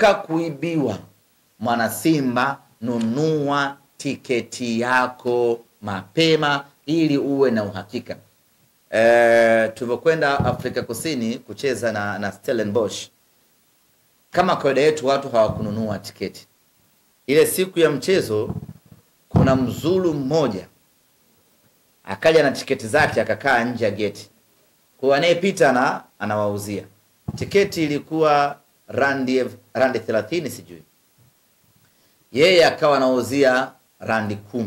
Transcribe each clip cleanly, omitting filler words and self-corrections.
Kuibiwa mwana Simba, nunua tiketi yako mapema ili uwe na uhakika. Tulipokwenda Afrika Kusini kucheza na Stellenbosch, kama kawaida yetu watu hawakununua tiketi. Ile siku ya mchezo kuna Mzulu mmoja akaja na tiketi zake akakaa nje ya geti. Kwa anayepita na anawauzia. Tiketi ilikuwa randi 30 sijui. Yeye akawa anauzia randi 10.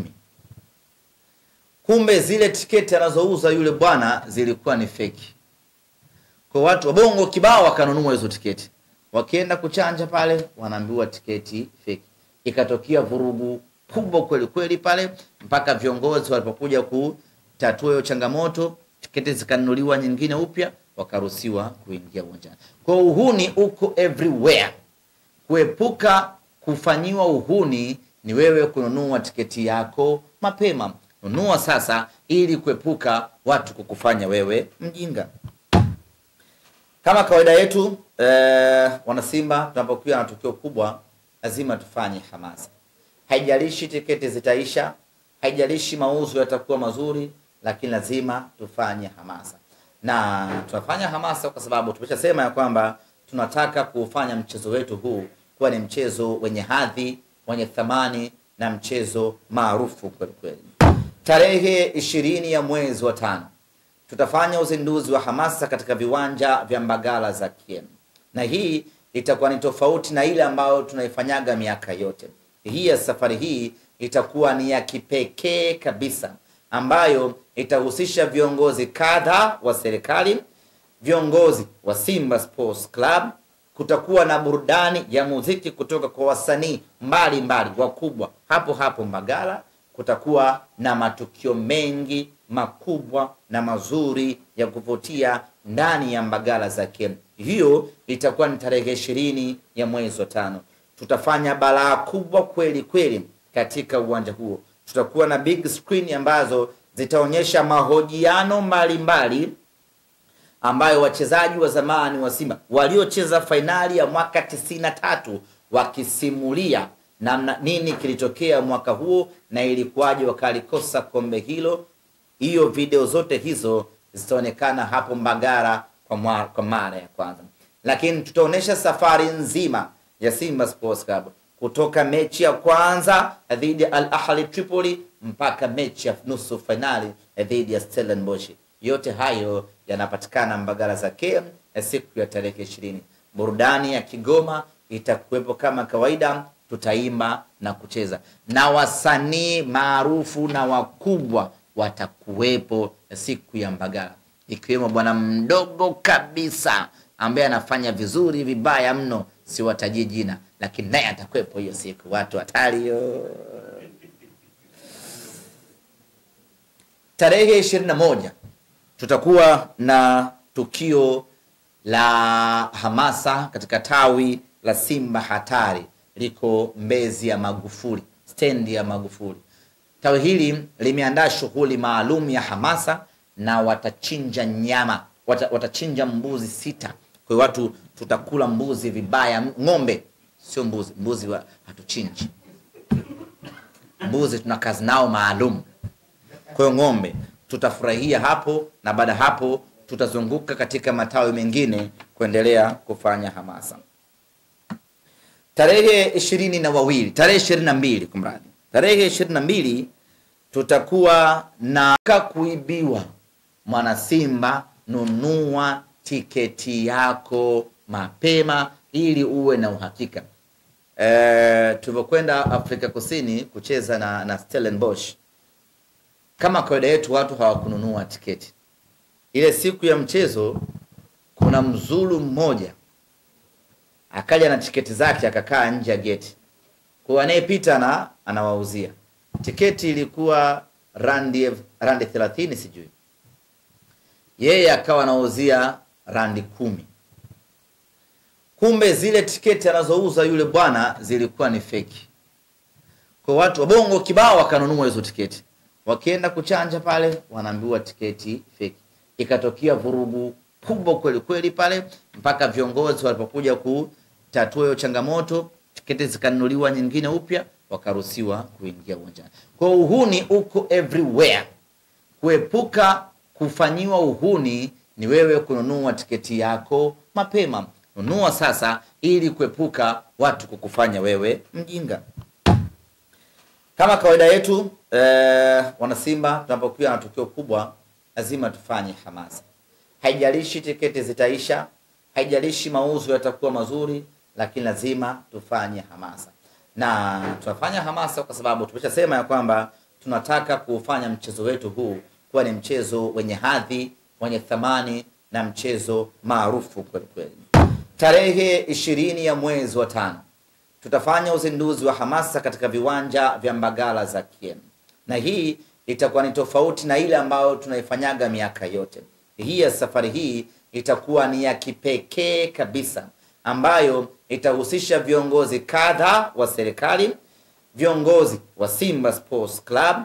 Kumbe zile tiketi anazouza yule bwana zilikuwa ni fake. Kwa watu wa Bongo kibao wakanunua hizo tiketi. Wakienda kuchanja pale wanaambiwa tiketi fake. Ikatokea vurugu kubwa kweli kweli pale mpaka viongozi walipokuja kutatua hiyo changamoto, tiketi zikanunuliwa nyingine upya, wakaruhusiwa kuingia uwanjani. Kwa uhuni uko everywhere. Kuepuka kufanyiwa uhuni ni wewe kununua tiketi yako mapema. Nunua sasa ili kuepuka watu kukufanya wewe mjinga. Kama kawaida yetu wana Simba, tunapokuwa na tukio kubwa lazima tufanye hamasa. Haijalishi tiketi zitaisha, haijalishi mauzo yatakuwa mazuri, lakini lazima tufanye hamasa. Na tunafanya hamasa kwa sababu tumeshasema ya kwamba tunataka kufanya mchezo wetu huu kuwa ni mchezo wenye hadhi, wenye thamani na mchezo maarufu kweli kweli. Tarehe 20 ya mwezi wa 5 tutafanya uzinduzi wa hamasa katika viwanja vya Mbagala za Kiem. Na hii itakuwa ni tofauti na ile ambayo tunaifanyaga miaka yote. Hii ya safari hii itakuwa ni ya kipekee kabisa, ambayo itahusisha viongozi kadha wa serikali, viongozi wa Simba Sports Club. Kutakuwa na burudani ya muziki kutoka kwa wasanii mbalimbali wakubwa hapo hapo Mbagala. Kutakuwa na matukio mengi makubwa na mazuri ya kuvutia ndani ya Mbagala za Kiem. Hiyo itakuwa ni tarehe 20 ya mwezi wa 5. Tutafanya balaa kubwa kweli kweli katika uwanja huo. Tutakuwa na big screen ambazo zitaonyesha mahojiano mbalimbali ambayo wachezaji wa zamani wa Simba waliocheza fainali ya mwaka 93 wakisimulia namna nini kilitokea mwaka huo na ilikuwaje wakalikosa kombe hilo. Hiyo video zote hizo zitaonekana hapo Mbagala kwa mara ya kwanza. Lakini tutaonesha safari nzima ya Simba Sports Club kutoka mechi ya kwanza dhidi ya Al Ahly Tripoli mpaka mechi ya nusu finali dhidi ya Stellenbosch. Yote hayo yanapatikana Mbagala za Kiem siku ya tarehe 20. Burudani ya Kigoma itakuwepo kama kawaida, tutaimba na kucheza. Na wasanii maarufu na wakubwa watakuwepo siku ya Mbagala. Ikiwemo bwana mdogo kabisa ambaye anafanya vizuri vibaya mno, si wataji jina, lakini naye atakuwepo hiyo siku. Watu hatari yo. Tarehe 21 tutakuwa na tukio la hamasa katika tawi la Simba Hatari, liko Mbezi ya Magufuli, stendi ya Magufuli. Tawi hili limeandaa shughuli maalum ya hamasa na watachinja nyama, watachinja mbuzi 6. Kwa watu tutakula mbuzi vibaya, ng'ombe sio mbuzi, mbuzi hatuchinji. Mbuzi tuna kazi nao maalum. Kwa ng'ombe tutafurahia hapo, na baada hapo tutazunguka katika matawi mengine kuendelea kufanya hamasa. Tarehe 22 kumradi. Tarehe 22 tutakuwa na kuibiwa mwana Simba, nunua tiketi yako mapema ili uwe na uhakika. Tulipokwenda Afrika Kusini kucheza na Stellenbosch, kama kawaida yetu watu hawakununua tiketi. Ile siku ya mchezo kuna Mzulu mmoja akaja na tiketi zake akakaa nje ya geti. Kwa anayepita na anawauzia. Tiketi ilikuwa randi 30 sijui. Yeye akawa anauzia randi 10. Kumbe zile tiketi anazouza yule bwana zilikuwa ni fake. Kwa watu wa Bongo kibao wakanunua hizo tiketi. Wakienda kuchanja pale wanaambiwa tiketi fake. Ikatokea vurugu kubwa kweli kweli pale mpaka viongozi walipokuja tatua hiyo changamoto, tiketi zikanunuliwa nyingine upya, wakaruhusiwa kuingia uwanjani. Kwa uhuni uko everywhere. Kuepuka kufanyiwa uhuni ni wewe kununua tiketi yako mapema. Nunua sasa ili kuepuka watu kukufanya wewe mjinga. Kama kawaida yetu, wana Simba, tunapokuwa na tukio kubwa lazima tufanye hamasa. Haijalishi tiketi zitaisha, haijalishi mauzo yatakuwa mazuri, lakini lazima tufanye hamasa. Na tunafanya hamasa kwa sababu tumeshasema ya kwamba tunataka kufanya mchezo wetu huu kuwa ni mchezo wenye hadhi, wenye thamani na mchezo maarufu kweli kweli. Tarehe 20 ya mwezi wa 5 tutafanya uzinduzi wa hamasa katika viwanja vya Mbagala za KM. Na hii itakuwa ni tofauti na ile ambayo tunaifanyaga miaka yote. Hii ya safari hii itakuwa ni ya kipekee kabisa, ambayo itahusisha viongozi kadha wa serikali, viongozi wa Simba Sports Club.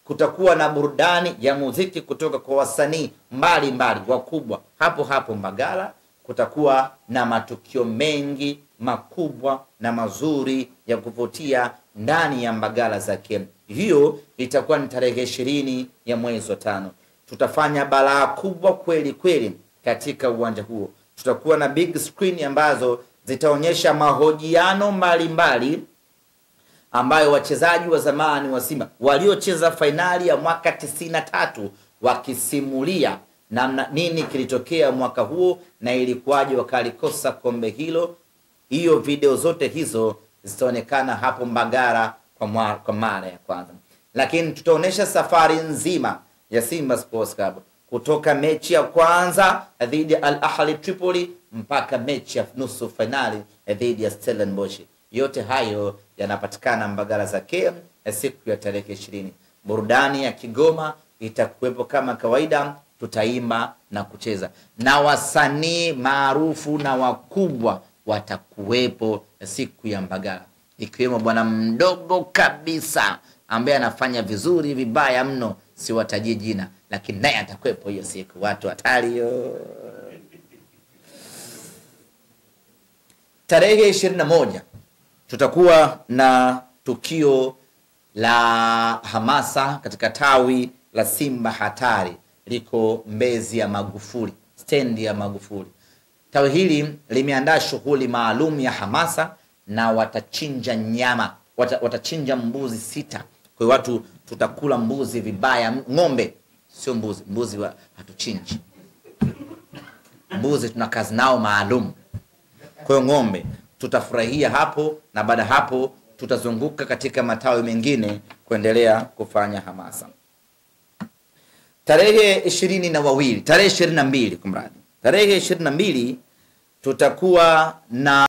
Kutakuwa na burudani ya muziki kutoka kwa wasanii mbalimbali wakubwa hapo hapo Mbagala. Kutakuwa na matukio mengi makubwa na mazuri ya kuvutia ndani ya Mbagala za KM. Hiyo itakuwa ni tarehe 20 ya mwezi wa 5. Tutafanya balaa kubwa kweli kweli katika uwanja huo. Tutakuwa na big screen ambazo zitaonyesha mahojiano mbalimbali ambayo wachezaji wa zamani wa Simba waliocheza fainali ya mwaka 93 wakisimulia namna nini kilitokea mwaka huo na ilikuwaje wakalikosa kombe hilo. Hiyo video zote hizo zitaonekana hapo Mbagala kwa mara ya kwanza. Lakini tutaonesha safari nzima ya Simba Sports Club kutoka mechi ya kwanza dhidi ya Al Ahly Tripoli mpaka mechi ya nusu finali dhidi ya Stellenbosch. Yote hayo yanapatikana Mbagala za KM siku ya tarehe 20. Burudani ya Kigoma itakuwepo kama kawaida, tutaimba na kucheza. Na wasanii maarufu na wakubwa watakuwepo siku ya Mbagala, ikiwemo bwana mdogo kabisa ambaye anafanya vizuri vibaya mno, siwataji jina, lakini naye atakuwepo hiyo siku. Watu hatari hiyo. Tarehe 21 tutakuwa na tukio la hamasa katika tawi la Simba Hatari, liko Mbezi ya Magufuli, stendi ya Magufuli. Tawi hili limeandaa shughuli maalum ya hamasa na watachinja nyama, watachinja mbuzi 6. Kwa hiyo watu tutakula mbuzi vibaya, ng'ombe sio mbuzi. Mbuzi hatuchinji. Mbuzi tuna kazi nao maalum. Kwa hiyo ng'ombe tutafurahia hapo, na baada hapo tutazunguka katika matawi mengine kuendelea kufanya hamasa. Tarehe 22, tarehe 22 kumradi. Tarehe 22 tutakuwa na